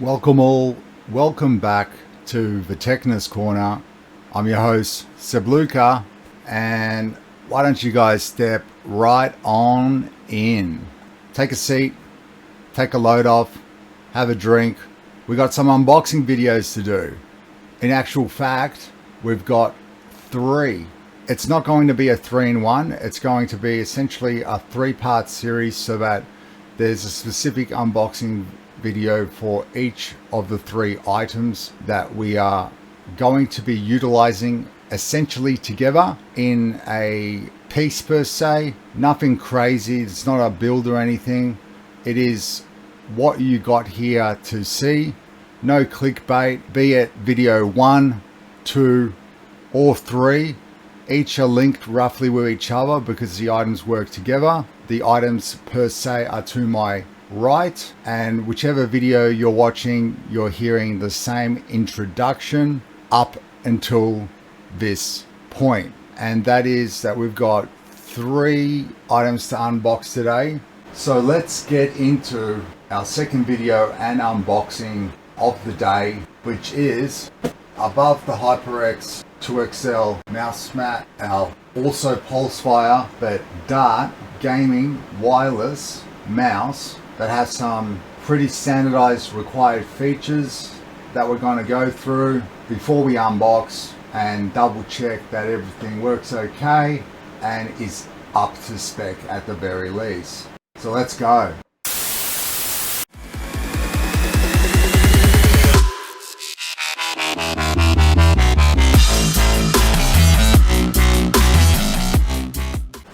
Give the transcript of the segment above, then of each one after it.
Welcome back to the TECHNESS Corner. I'm your host, Seb Luca, and why don't you guys step right on in. Take a seat, take a load off, have a drink. We got some unboxing videos to do. In actual fact, we've got 3. It's not going to be a 3-in-1. It's going to be essentially a 3-part series so that there's a specific unboxing video for each of the 3 items that we are going to be utilizing essentially together in a piece per se. Nothing crazy. It's not a build or anything. It is what you got here to see. No clickbait, be it video 1, 2, or 3. Each are linked roughly with each other because the items work together. The items per se are to my right, and whichever video you're watching, you're hearing the same introduction up until this point. And that is that we've got 3 items to unbox today. So let's get into our second video and unboxing of the day, which is above the HyperX 2XL mouse mat, our also PulseFire but DART gaming wireless mouse that has some pretty standardized required features that we're going to go through before we unbox and double check that everything works okay and is up to spec at the very least. So let's go.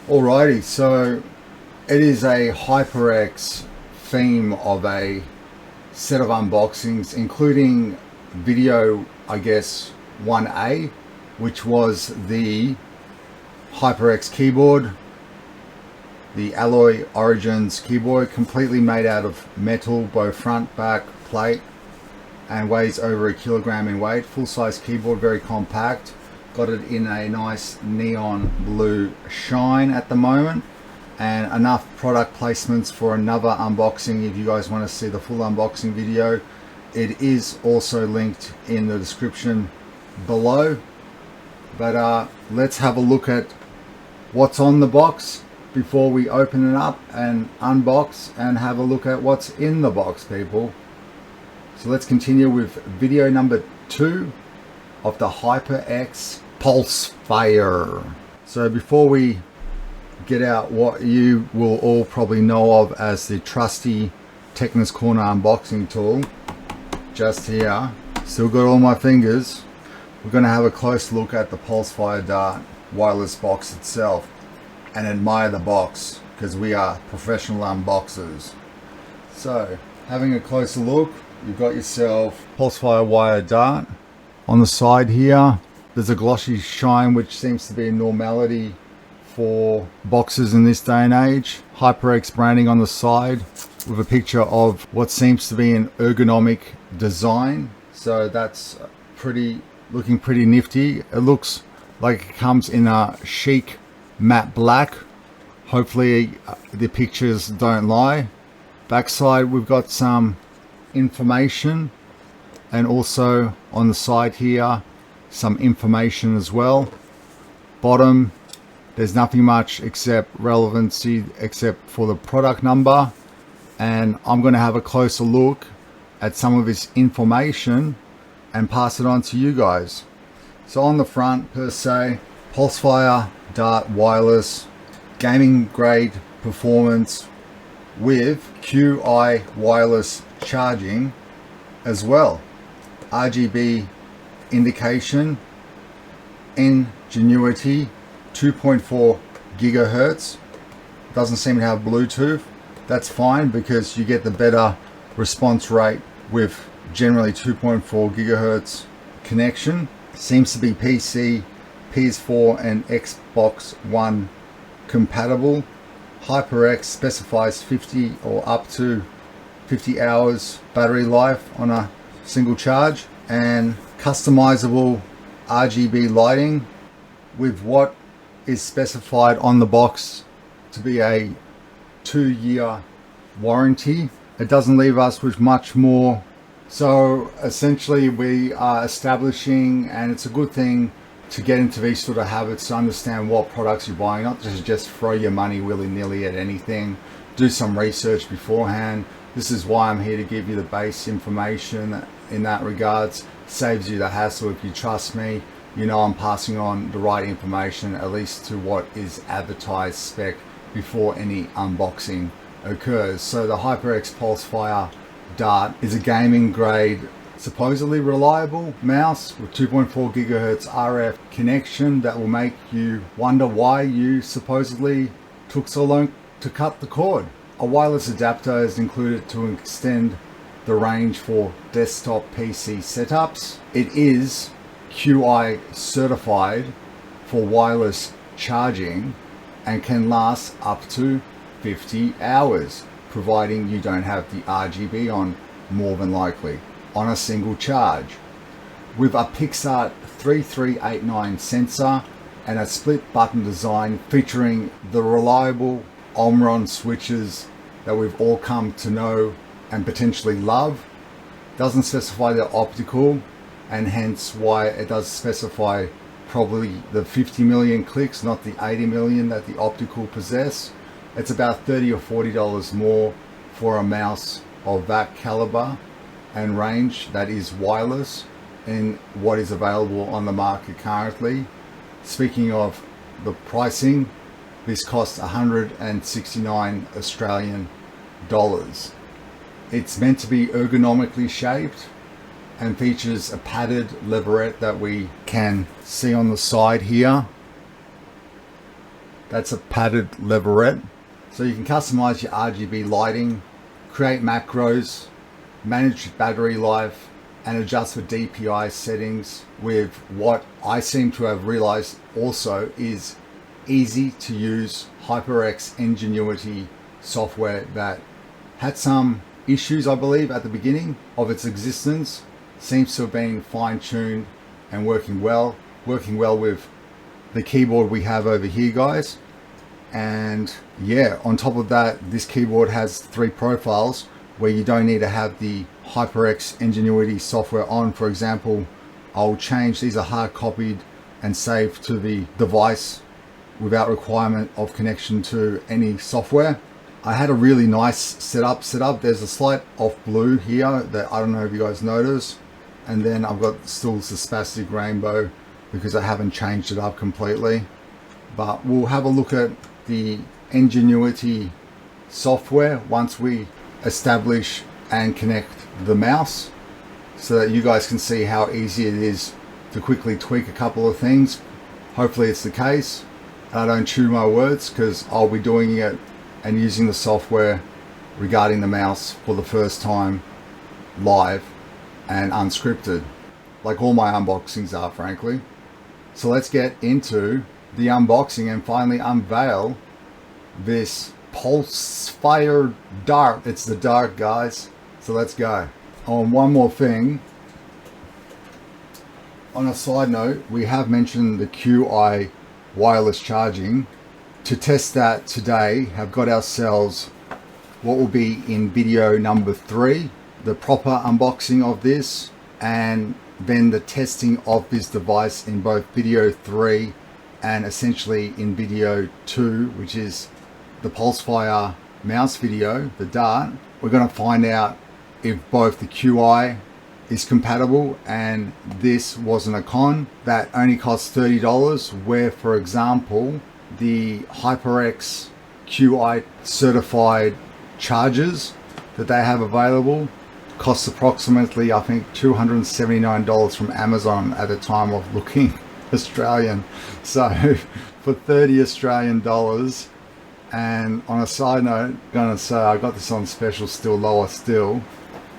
Alrighty, so it is a HyperX theme of a set of unboxings, including video, I guess, 1A, which was the HyperX keyboard, the Alloy Origins keyboard, completely made out of metal, both front, back, plate, and weighs over 1 kilogram in weight. Full-size keyboard, very compact. Got it in a nice neon blue shine at the moment, and enough product placements for another unboxing if you guys want to see the full unboxing video. It is also linked in the description below, but let's have a look at what's on the box before we open it up and unbox and have a look at what's in the box, people. So let's continue with video number 2 of the HyperX PulseFire. So before we get out what you will all probably know of as the trusty TECHNESS Corner unboxing tool, just here, still got all my fingers, we're going to have a close look at the PulseFire DART wireless box itself and admire the box because we are professional unboxers. So having a closer look, you've got yourself PulseFire wire DART. On the side here, there's a glossy shine, which seems to be a normality for boxes in this day and age. HyperX branding on the side with a picture of what seems to be an ergonomic design. So that's looking pretty nifty. It looks like it comes in a chic matte black. Hopefully the pictures don't lie. Backside, we've got some information, and also on the side here some information as well. Bottom, there's nothing much except relevancy except for the product number, and I'm going to have a closer look at some of this information and pass it on to you guys. So on the front per se, PulseFire DART wireless gaming grade performance with QI wireless charging as well. RGB indication, Ingenuity 2.4 gigahertz. Doesn't seem to have Bluetooth. That's fine because you get the better response rate with generally 2.4 gigahertz connection. Seems to be PC, PS4 and Xbox One compatible. HyperX specifies 50 or up to 50 hours battery life on a single charge, and customizable RGB lighting with what is specified on the box to be a 2-year warranty. It doesn't leave us with much more So essentially we are establishing, and it's a good thing to get into these sort of habits, to understand what products you're buying, not just throw your money willy-nilly at anything. Do some research beforehand. This is why I'm here, to give you the base information in that regards. Saves you the hassle. If you trust me, you know I'm passing on the right information, at least to what is advertised spec, before any unboxing occurs. So the HyperX PulseFire DART is a gaming grade, supposedly reliable mouse with 2.4 gigahertz RF connection that will make you wonder why you supposedly took so long to cut the cord. A wireless adapter is included to extend the range for desktop PC setups. It is QI certified for wireless charging and can last up to 50 hours, providing you don't have the RGB on, more than likely, on a single charge. With a Pixart 3389 sensor and a split button design featuring the reliable omron switches that we've all come to know and potentially love. Doesn't specify the optical, and hence why it does specify probably the 50 million clicks, not the 80 million that the optical possess. It's about $30 or $40 more for a mouse of that caliber and range that is wireless in what is available on the market currently. Speaking of the pricing, this costs 169 Australian dollars. It's meant to be ergonomically shaped and features a padded leverette that we can see on the side here. That's a padded leverette. So you can customize your RGB lighting, create macros, manage battery life, and adjust for DPI settings with what I seem to have realized also is easy to use HyperX Ingenuity software that had some issues, I believe, at the beginning of its existence. Seems to have been fine-tuned and working well with the keyboard we have over here, guys. And yeah, on top of that, this keyboard has 3 profiles where you don't need to have the HyperX Ingenuity software on. For example, I'll change, these are hard copied and saved to the device without requirement of connection to any software. I had a really nice setup. There's a slight off blue here that I don't know if you guys notice. And then I've got still the spastic rainbow because I haven't changed it up completely. But we'll have a look at the Ingenuity software once we establish and connect the mouse, so that you guys can see how easy it is to quickly tweak a couple of things. Hopefully it's the case. I don't chew my words, because I'll be doing it and using the software regarding the mouse for the first time live and unscripted, like all my unboxings are, frankly. So let's get into the unboxing and finally unveil this PulseFire DART. It's the DART, guys. So let's go. One more thing. On a side note, we have mentioned the QI wireless charging. To test that today, have got ourselves what will be in video number 3, the proper unboxing of this, and then the testing of this device in both video 3 and essentially in video 2, which is the PulseFire mouse video, the DART. We're going to find out if both the QI is compatible and this wasn't a con. That only costs $30, where, for example, the HyperX QI certified chargers that they have available costs approximately, I think, $279 from Amazon at the time of looking Australian. So for 30 Australian dollars. And on a side note, I'm gonna say I got this on special, still lower still.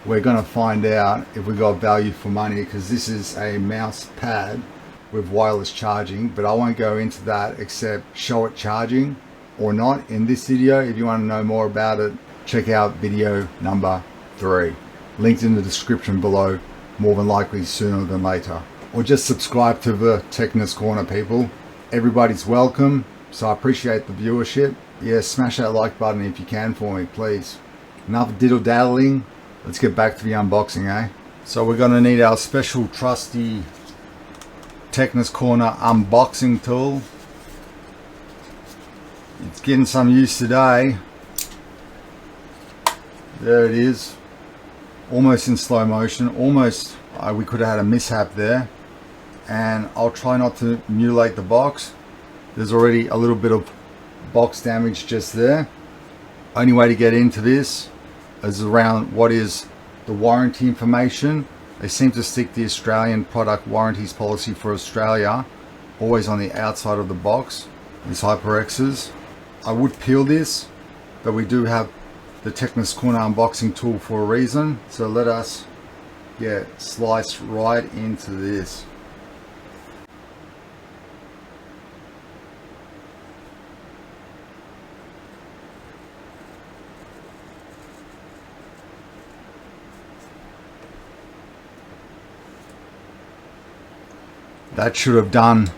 We're gonna find out if we got value for money, because this is a mouse pad with wireless charging, but I won't go into that except show it charging or not in this video. If you want to know more about it, check out video number 3, linked in the description below, more than likely sooner than later. Or just subscribe to the TECHNESS Corner, people. Everybody's welcome, so I appreciate the viewership. Yeah, smash that like button if you can for me, please. Enough diddle daddling, let's get back to the unboxing, eh? So we're going to need our special trusty TECHNESS Corner unboxing tool. It's getting some use today. There it is, almost in slow motion. Almost we could have had a mishap there, and I'll try not to mutilate the box. There's already a little bit of box damage just there. Only way to get into this is around what is the warranty information. They seem to stick the Australian product warranties policy for Australia always on the outside of the box, these HyperXs. I would peel this, but we do have the TECHNESS Corner unboxing tool for a reason. So let us slice right into this. That should have done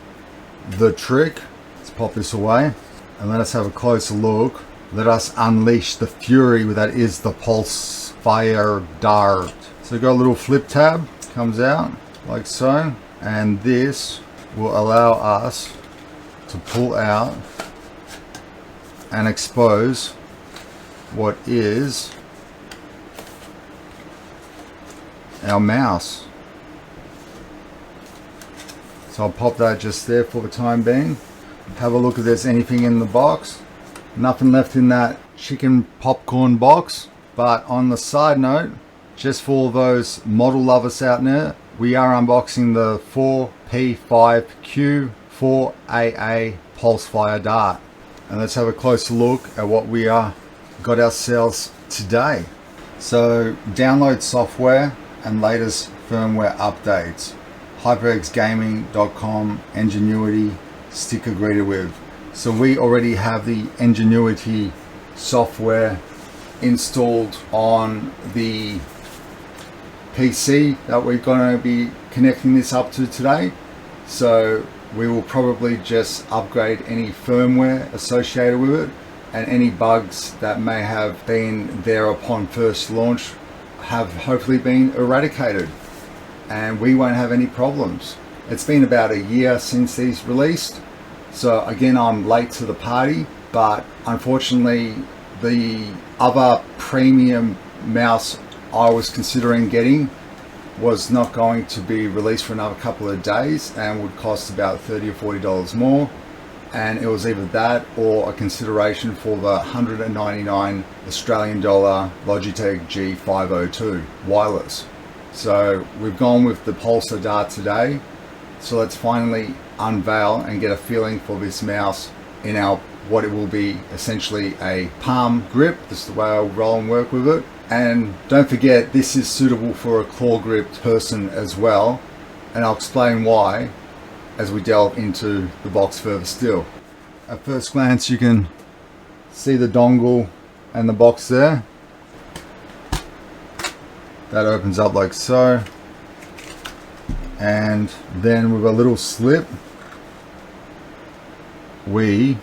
the trick. Let's pop this away and let us have a closer look. Let us unleash the fury that is the PULSEFIRE DART. So got a little flip tab, comes out like so, and this will allow us to pull out and expose what is our mouse. So I'll pop that just there for the time being. Have a look if there's anything in the box. Nothing left in that chicken popcorn box. But on the side note, just for those model lovers out there, we are unboxing the 4P5Q4AA PULSEFIRE DART. And let's have a closer look at what we got ourselves today. So download software and latest firmware updates. HyperXGaming.com Ingenuity sticker greeted with. So we already have the Ingenuity software installed on the PC that we're going to be connecting this up to today. So we will probably just upgrade any firmware associated with it, and any bugs that may have been there upon first launch have hopefully been eradicated, and we won't have any problems. It's been about a year since these released, so again I'm late to the party, but unfortunately the other premium mouse I was considering getting was not going to be released for another couple of days and would cost about $30 or $40 more, and it was either that or a consideration for the $199 Australian dollar Logitech G502 wireless. So we've gone with the PULSEFIRE DART today. So let's finally unveil and get a feeling for this mouse in our what it will be essentially a palm grip. This is the way I'll roll and work with it. And don't forget, this is suitable for a claw gripped person as well, and I'll explain why as we delve into the box further still. At first glance you can see the dongle and the box there. That opens up like so, and then with a little slip we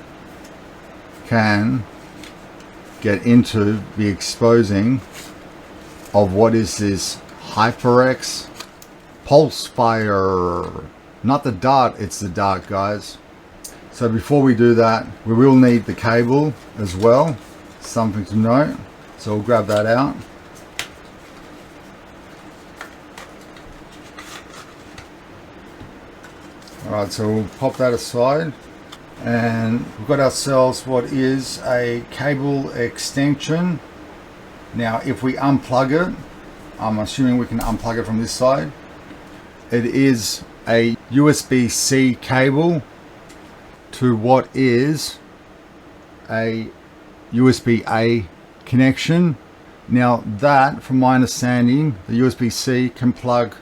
can get into the exposing of what is this HyperX PULSEFIRE. Not the Dart, it's the Dart, guys. So before we do that, we will need the cable as well, something to note. So we'll grab that out. Alright, so we'll pop that aside, and we've got ourselves what is a cable extension. Now if we unplug it, I'm assuming we can unplug it from this side. It is a USB-C cable to what is a USB-A connection. Now that, from my understanding, the USB-C can plug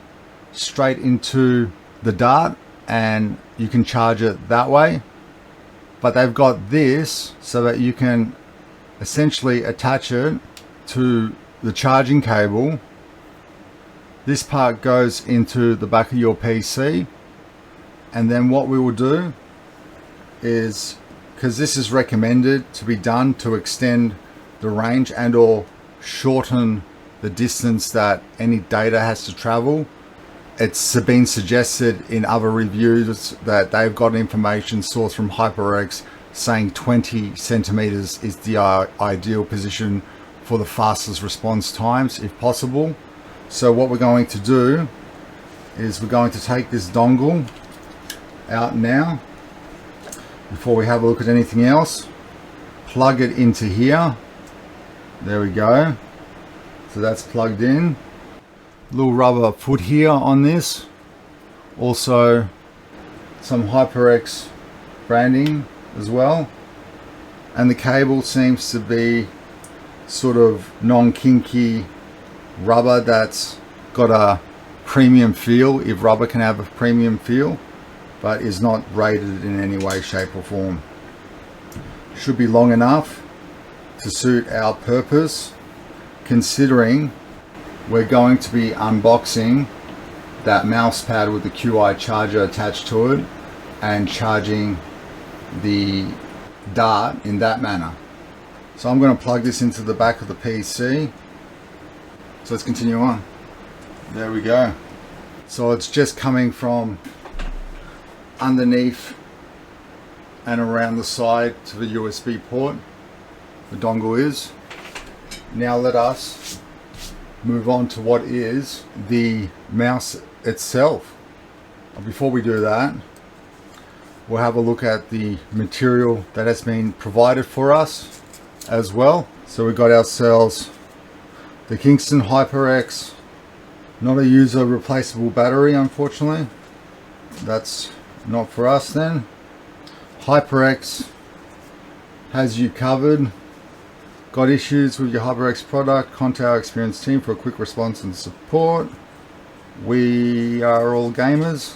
straight into the Dart and you can charge it that way, but they've got this so that you can essentially attach it to the charging cable. This part goes into the back of your PC, and then what we will do is, because this is recommended to be done to extend the range and or shorten the distance that any data has to travel. It's been suggested in other reviews that they've got information sourced from HyperX saying 20 centimeters is the ideal position for the fastest response times if possible. So what we're going to do is we're going to take this dongle out now before we have a look at anything else. Plug it into here. There we go. So that's plugged in. Little rubber foot here on this. Also some HyperX branding as well. And the cable seems to be sort of non-kinky rubber that's got a premium feel, if rubber can have a premium feel, but is not rated in any way, shape or form. Should be long enough to suit our purpose, considering we're going to be unboxing that mouse pad with the QI charger attached to it and charging the Dart in that manner. So I'm going to plug this into the back of the PC. So let's continue on. There we go. So it's just coming from underneath and around the side to the USB port. The dongle is. Now let us move on to what is the mouse itself. Before we do that, we'll have a look at the material that has been provided for us as well. So we got ourselves the Kingston HyperX, not a user replaceable battery, unfortunately. That's not for us then. HyperX has you covered. Got issues with your HyperX product? Contact our experienced team for a quick response and support. We are all gamers.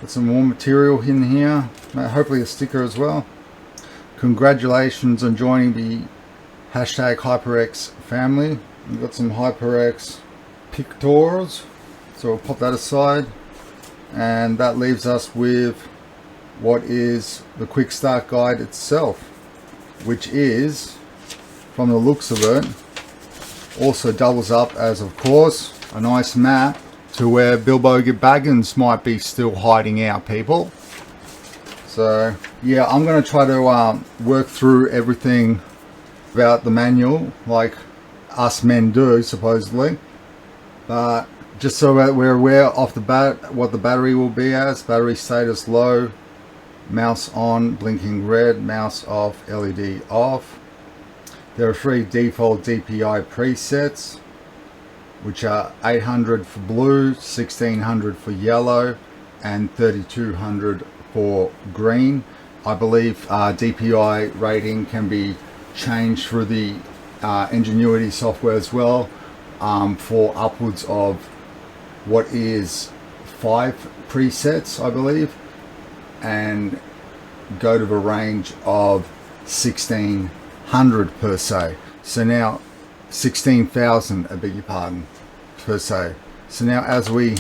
Got some more material in here. Hopefully a sticker as well. Congratulations on joining the hashtag HyperX family. We've got some HyperX pictures. So we'll pop that aside. And that leaves us with what is the quick start guide itself, which is, from the looks of it, also doubles up as, of course, a nice map to where Bilbo Baggins might be still hiding out, people. So yeah, I'm going to try to work through everything about the manual like us men do, supposedly, but just so that we're aware off the bat what the battery will be as. Battery status low, mouse on, blinking red, mouse off, LED off. There are 3 default Dpi presets, which are 800 for blue, 1600 for yellow, and 3200 for green. I believe Dpi rating can be changed through the Ingenuity software as well, for upwards of what is 5 presets, I believe, and go to the range of 1600 per se. So now 16,000, I beg your pardon, per se. So now as we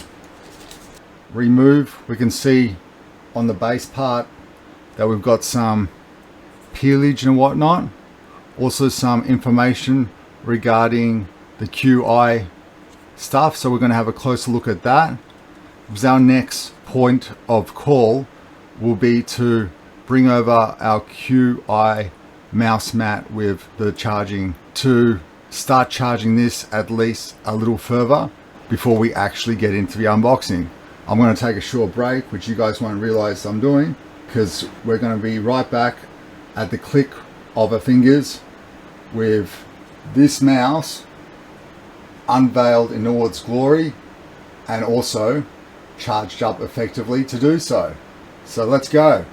remove, we can see on the base part that we've got some peelage and whatnot. Also some information regarding the QI stuff, so we're going to have a closer look at that. Because our next point of call will be to bring over our QI mouse mat with the charging to start charging this at least a little further before we actually get into the unboxing. I'm going to take a short break, which you guys won't realize I'm doing, because we're going to be right back at the click of our fingers with this mouse unveiled in all its glory and also charged up effectively to do so. So let's go.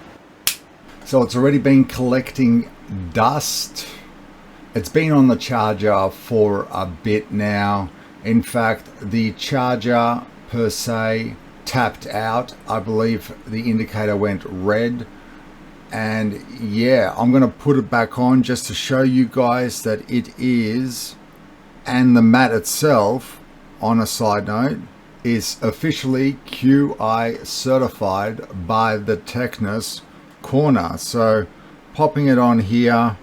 So it's already been collecting dust. It's been on the charger for a bit now. In fact, the charger per se tapped out. I believe the indicator went red. And yeah, I'm going to put it back on just to show you guys that it is, and the mat itself, on a side note, is officially QI certified by the TECHNESS Corner. So popping it on here,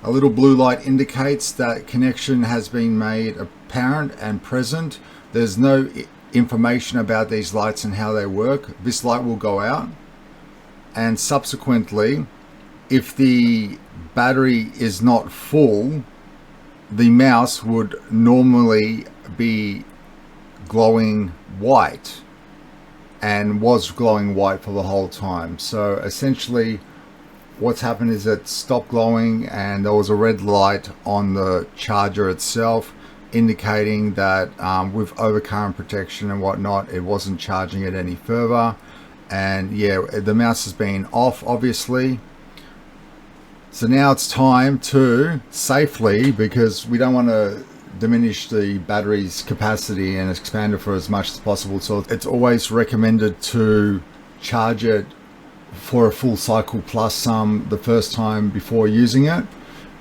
A little blue light indicates that connection has been made apparent and present. There's no information about these lights and how they work. This light will go out, and subsequently, if the battery is not full, the mouse would normally be glowing white, and was glowing white for the whole time. So essentially what's happened is it stopped glowing, and there was a red light on the charger itself indicating that with overcurrent protection and whatnot, it wasn't charging it any further. And yeah, the mouse has been off, obviously. So now it's time to safely, because we don't want to diminish the battery's capacity and expand it for as much as possible, so it's always recommended to charge it for a full cycle plus some the first time before using it,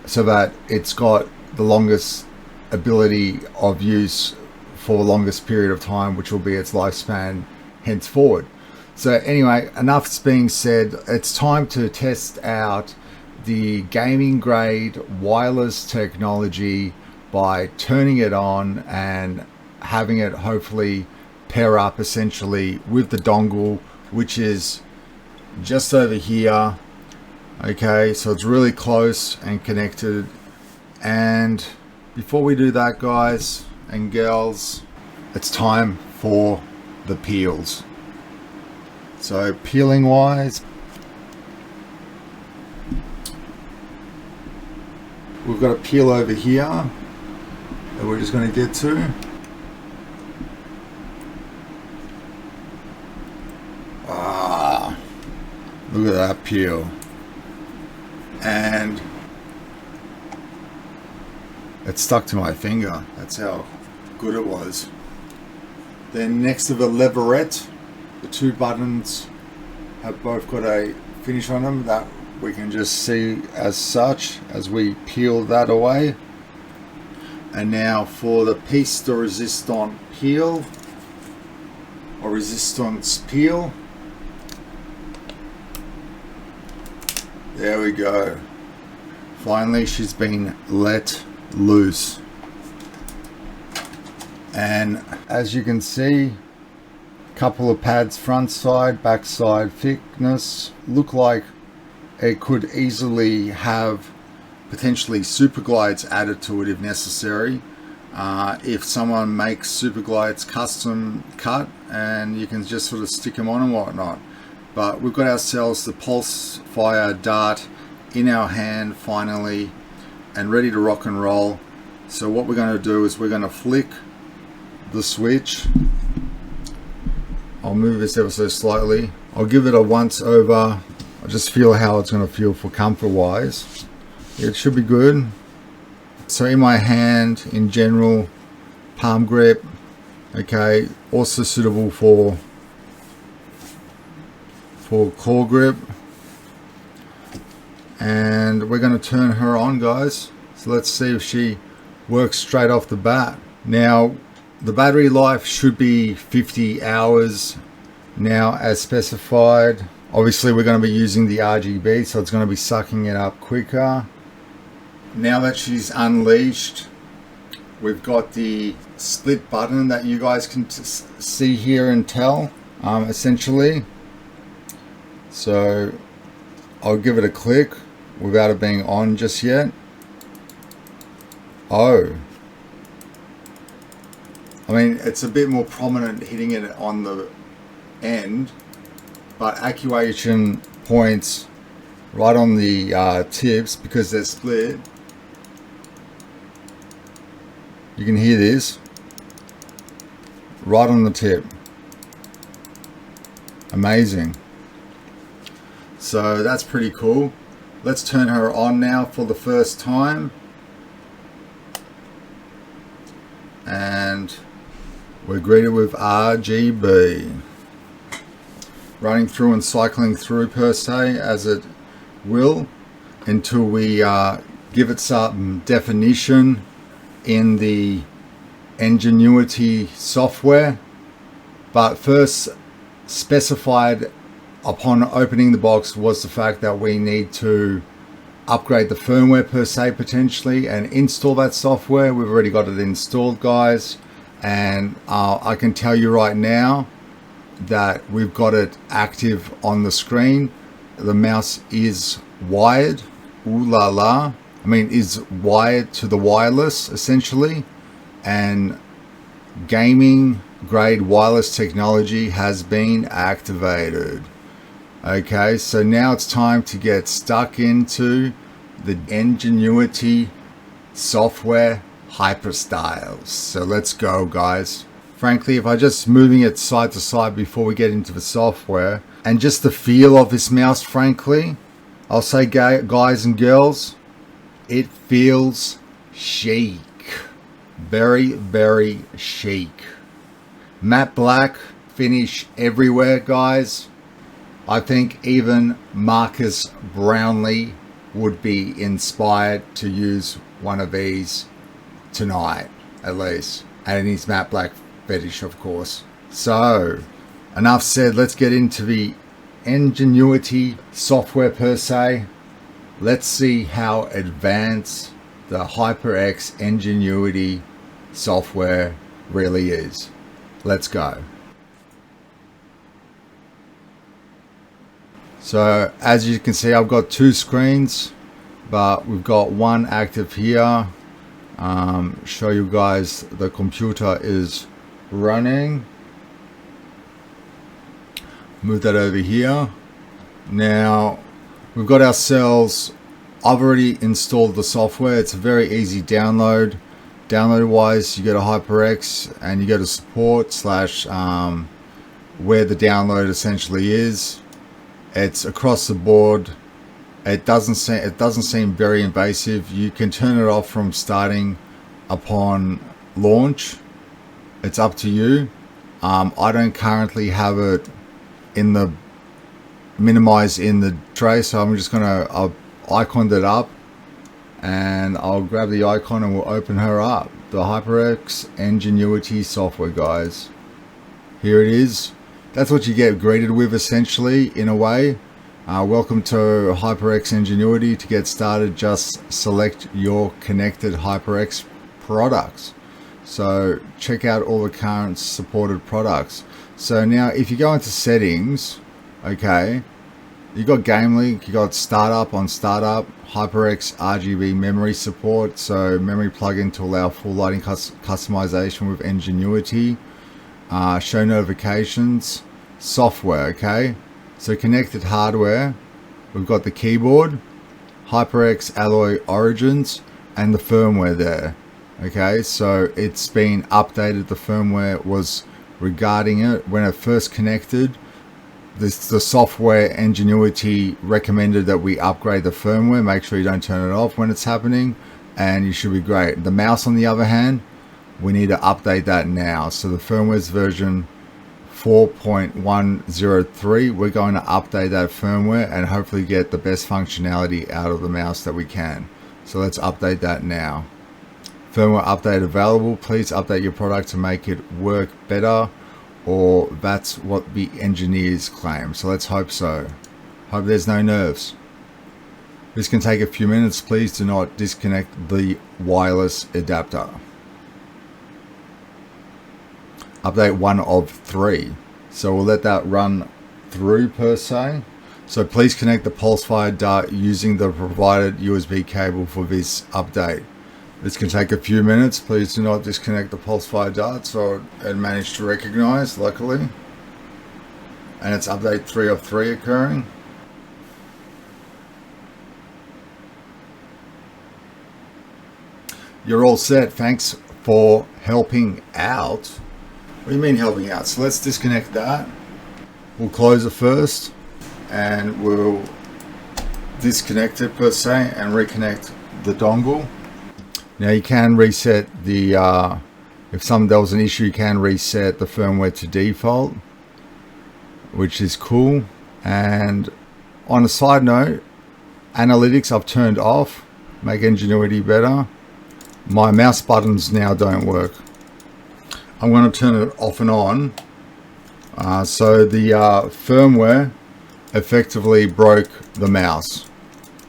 so that it's got the longest ability of use for the longest period of time, which will be its lifespan henceforward. So anyway, enough's being said. It's time to test out the gaming grade wireless technology by turning it on and having it hopefully pair up essentially with the dongle, which is just over here. Okay, so it's really close and connected. And before we do that, guys and girls, it's time for the peels. So peeling wise, we've got a peel over here that we're just going to get to. Look at that peel. And it stuck to my finger. That's how good it was. Then next to the leverette, the two buttons have both got a finish on them that we can just see as such as we peel that away. And now for the piece de resistance peel, or resistance peel. There we go. Finally, she's been let loose. And as you can see, a couple of pads, front side, back side thickness. Look like it could easily have potentially super glides added to it if necessary. If someone makes super glides custom cut, and you can just sort of stick them on and whatnot. But we've got ourselves the PULSEFIRE DART in our hand finally, and ready to rock and roll. So what we're going to do is we're going to flick the switch. I'll move this ever so slightly. I'll give it a once over. I'll just feel how it's going to feel for comfort wise. It should be good. So in my hand, in general, palm grip. Okay, also suitable for claw grip. And we're going to turn her on, guys. So let's see if she works straight off the bat. Now the battery life should be 50 hours now as specified. Obviously we're going to be using the RGB, so it's going to be sucking it up quicker. Now that she's unleashed, we've got the split button that you guys can see here and tell, essentially. So I'll give it a click without it being on just yet. Oh, I mean, it's a bit more prominent hitting it on the end, but actuation points right on the tips, because they're split. You can hear this right on the tip. Amazing. So that's pretty cool. Let's turn her on now for the first time. And we're greeted with RGB. Running through and cycling through per se, as it will, until we give it some definition in the Ingenuity software. But first specified upon opening the box was the fact that we need to upgrade the firmware per se potentially and install that software. We've already got it installed, guys, and I can tell you right now that we've got it active on the screen. The mouse is wired. Ooh la la. I mean, is wired to the wireless essentially, and gaming grade wireless technology has been activated. Okay, so now it's time to get stuck into the Ingenuity Software hyperstyles. So let's go, guys. Frankly, if I just moving it side to side before we get into the software, and just the feel of this mouse, frankly, I'll say, guys and girls, it feels chic. Very, very chic. Matte black finish everywhere, guys. I think even Marcus Brownlee would be inspired to use one of these tonight, at least. And his matte black fetish, of course. So, enough said. Let's get into the Ingenuity software per se. Let's see how advanced the HyperX Ingenuity software really is. Let's go. So as you can see, I've got two screens, but we've got one active here. Show you guys the computer is running. Move that over here. Now we've got ourselves, I've already installed the software. It's a very easy download. Download wise, you go to HyperX and you go to support slash where the download essentially is. It's across the board. It doesn't seem very invasive. You can turn it off from starting upon launch. It's up to you. I don't currently have it in the minimize in the tray, so I'm just gonna icon it up, and I'll grab the icon and we'll open her up. The HyperX Ingenuity software, guys. Here it is. That's what you get greeted with essentially, in a way. Welcome to HyperX Ingenuity. To get started, just select your connected HyperX products. So check out all the current supported products. So now if you go into settings, okay, you got Game Link, you got startup on startup, HyperX RGB memory support, so memory plugin to allow full lighting customization with Ingenuity. Show notifications, software, okay, so connected hardware, we've got the keyboard, HyperX Alloy Origins, and the firmware there. Okay, so it's been updated. The firmware was regarding it when it first connected. The software Ingenuity recommended that we upgrade the firmware. Make sure you don't turn it off when it's happening, and you should be great. The mouse, on the other hand, we need to update that now. So the firmware's version 4.103. We're going to update that firmware and hopefully get the best functionality out of the mouse that we can. So let's update that now. Firmware update available. Please update your product to make it work better, or that's what the engineers claim. So let's hope so. Hope there's no nerves. This can take a few minutes. Please do not disconnect the wireless adapter. Update 1 of 3. So we'll let that run through per se. So please connect the PULSEFIRE DART using the provided USB cable for this update. This can take a few minutes. Please do not disconnect the PULSEFIRE DART. So it managed to recognize, luckily. And it's update 3 of 3 occurring. You're all set. Thanks for helping out. What do you mean helping out? So let's disconnect that. We'll close it first, and we'll disconnect it per se and reconnect the dongle. Now you can reset the, if there was an issue, you can reset the firmware to default, which is cool. And on a side note, analytics I've turned off, make Ingenuity better. My mouse buttons now don't work. I'm going to turn it off and on. So the firmware effectively broke the mouse.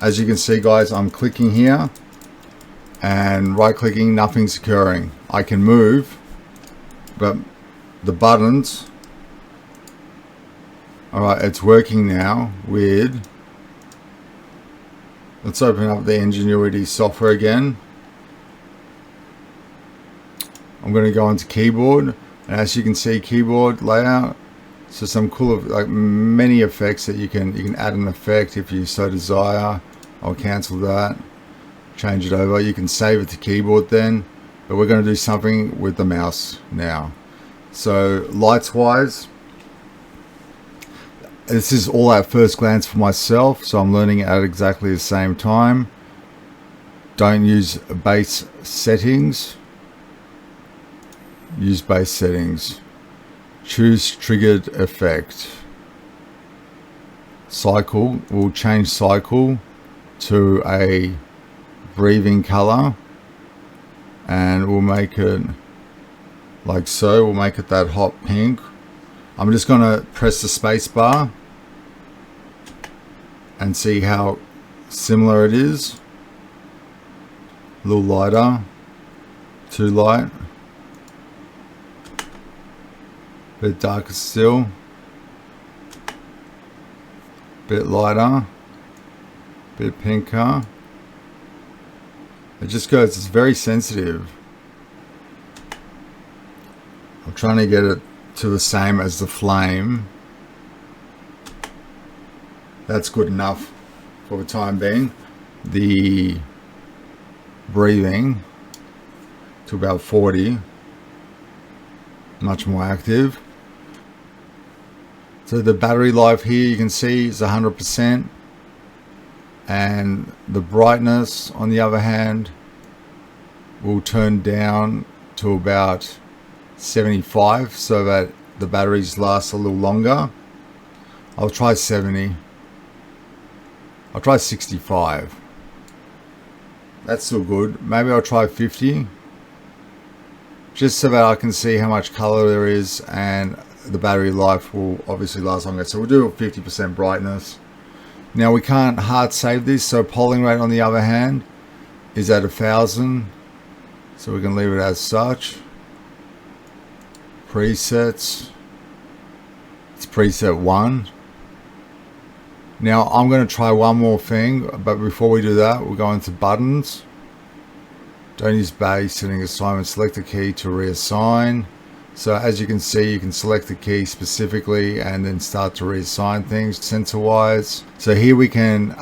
As you can see, guys, I'm clicking here and right clicking, nothing's occurring. I can move, but the buttons, alright, it's working now. Weird. Let's open up the Ingenuity software again. I'm going to go into keyboard, and as you can see, keyboard layout. So some cool, like many effects that you can add an effect if you so desire. I'll cancel that, change it over. You can save it to keyboard then, but we're going to do something with the mouse now. So lights wise, this is all at first glance for myself, so I'm learning it at exactly the same time. Don't use base settings. Use base settings. Choose triggered effect. Cycle, we'll change cycle to a breathing color, and we'll make it like so. We'll make it that hot pink. I'm just going to press the space bar and see how similar it is. A little lighter, too light, bit darker still, bit lighter, bit pinker. It just goes, it's very sensitive. I'm trying to get it to the same as the flame. That's good enough for the time being. The breathing to about 40, much more active. So the battery life here you can see is 100%, and the brightness on the other hand will turn down to about 75 so that the batteries last a little longer. I'll try 70. I'll try 65. That's still good. Maybe I'll try 50, just so that I can see how much color there is, and the battery life will obviously last longer. So we'll do a 50% brightness. Now we can't hard save this, so polling rate on the other hand is at 1000, so we can leave it as such. Presets, it's preset 1. Now I'm going to try one more thing, but before we do that, we'll go into buttons. Don't use base setting assignment, select a key to reassign. So as you can see, you can select the key specifically and then start to reassign things sensor wise. So here we can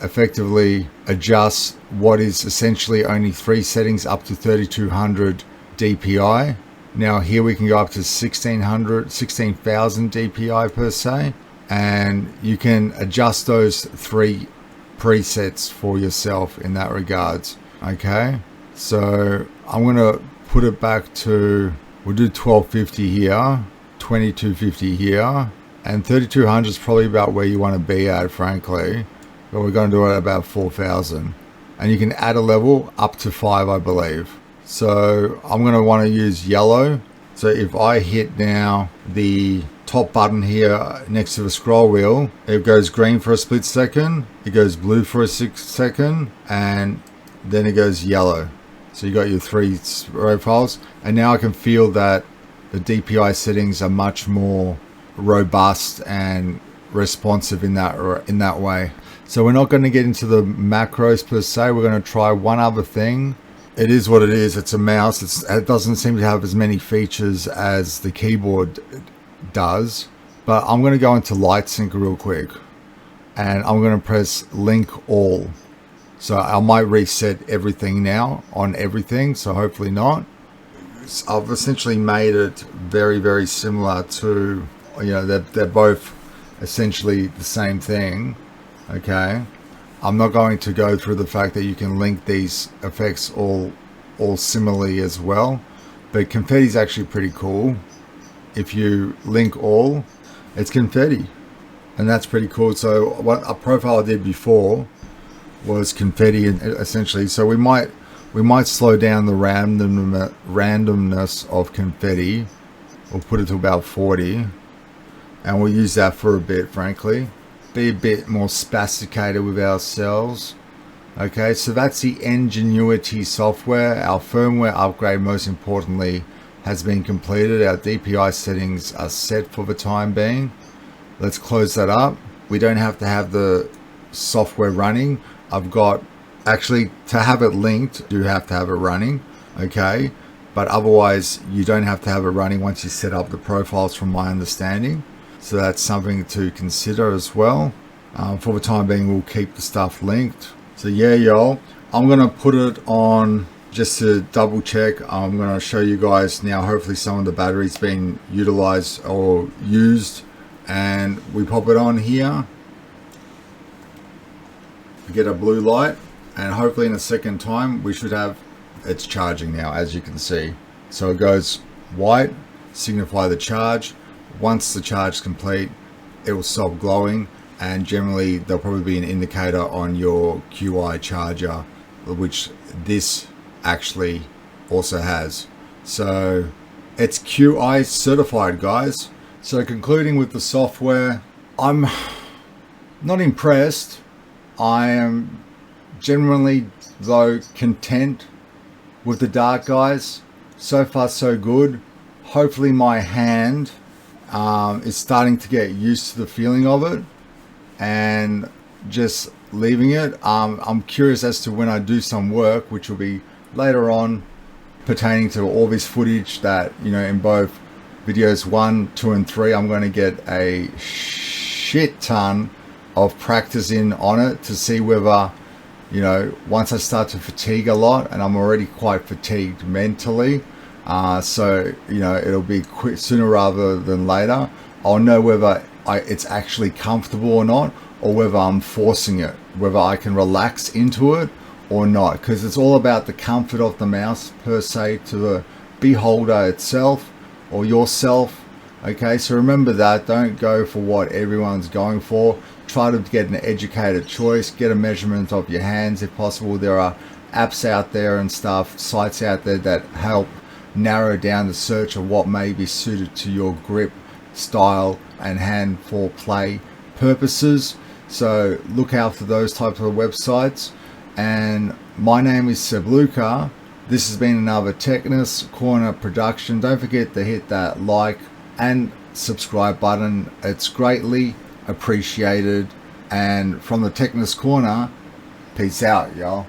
effectively adjust what is essentially only 3 settings up to 3200 DPI. Now here we can go up to 16,000 DPI per se, and you can adjust those 3 presets for yourself in that regards. Okay, so I'm going to put it back to, we'll do 1250 here, 2250 here, and 3200 is probably about where you want to be at, frankly, but we're going to do it at about 4000, and you can add a level up to 5, I believe. So I'm going to want to use yellow. So if I hit now the top button here next to the scroll wheel, it goes green for a split second, it goes blue for a second, and then it goes yellow. So you got your 3 profiles, and now I can feel that the DPI settings are much more robust and responsive in that way. So we're not going to get into the macros per se. We're going to try one other thing. It is what it is. It's a mouse. It doesn't seem to have as many features as the keyboard does, but I'm going to go into Lightsync real quick, and I'm going to press link all. So I might reset everything now on everything, so hopefully not. I've essentially made it very, very similar to, you know, they're both essentially the same thing. Okay, I'm not going to go through the fact that you can link these effects all similarly as well, but confetti is actually pretty cool. If you link all, it's confetti, and that's pretty cool. So what a profile I did before was confetti essentially. So we might slow down the randomness of confetti. We'll put it to about 40, and we'll use that for a bit, frankly. be a bit more sophisticated with ourselves. Okay, so that's the Ingenuity software. Our firmware upgrade, most importantly, has been completed. Our DPI settings are set for the time being. Let's close that up. We don't have to have the software running. I've got, actually, to have it linked, you have to have it running, okay? But otherwise, you don't have to have it running once you set up the profiles, from my understanding. So that's something to consider as well. For the time being, we'll keep the stuff linked. So yeah, y'all, I'm going to put it on just to double check. I'm going to show you guys now, hopefully some of the batteries being utilized or used. And we pop it on here. We get a blue light. And hopefully in a second time, we should have, it's charging now, as you can see. So it goes white, signify the charge. Once the charge is complete, it will stop glowing. And generally there'll probably be an indicator on your QI charger, which this actually also has. So it's QI certified, guys. So concluding with the software, I'm not impressed. I am generally, though, content with the Dart, guys. So far so good. Hopefully my hand is starting to get used to the feeling of it and just leaving it. I'm curious as to when I do some work, which will be later on, pertaining to all this footage that, you know, in both videos 1, 2 and 3, I'm going to get a shit ton of practice in on it to see whether, you know, once I start to fatigue a lot, and I'm already quite fatigued mentally, so, you know, it'll be quick, sooner rather than later, I'll know whether it's actually comfortable or not, or whether I'm forcing it, whether I can relax into it or not, because it's all about the comfort of the mouse per se to the beholder itself or yourself. Okay, so remember that. Don't go for what everyone's going for. Try to get an educated choice. Get a measurement of your hands if possible. There are apps out there and stuff, sites out there that help narrow down the search of what may be suited to your grip style and hand for play purposes. So look out for those types of websites. And my name is Seb Luca. This has been another TECHNESS Corner production. Don't forget to hit that like and subscribe button. It's greatly appreciated. And from the TECHNESS Corner, peace out, y'all.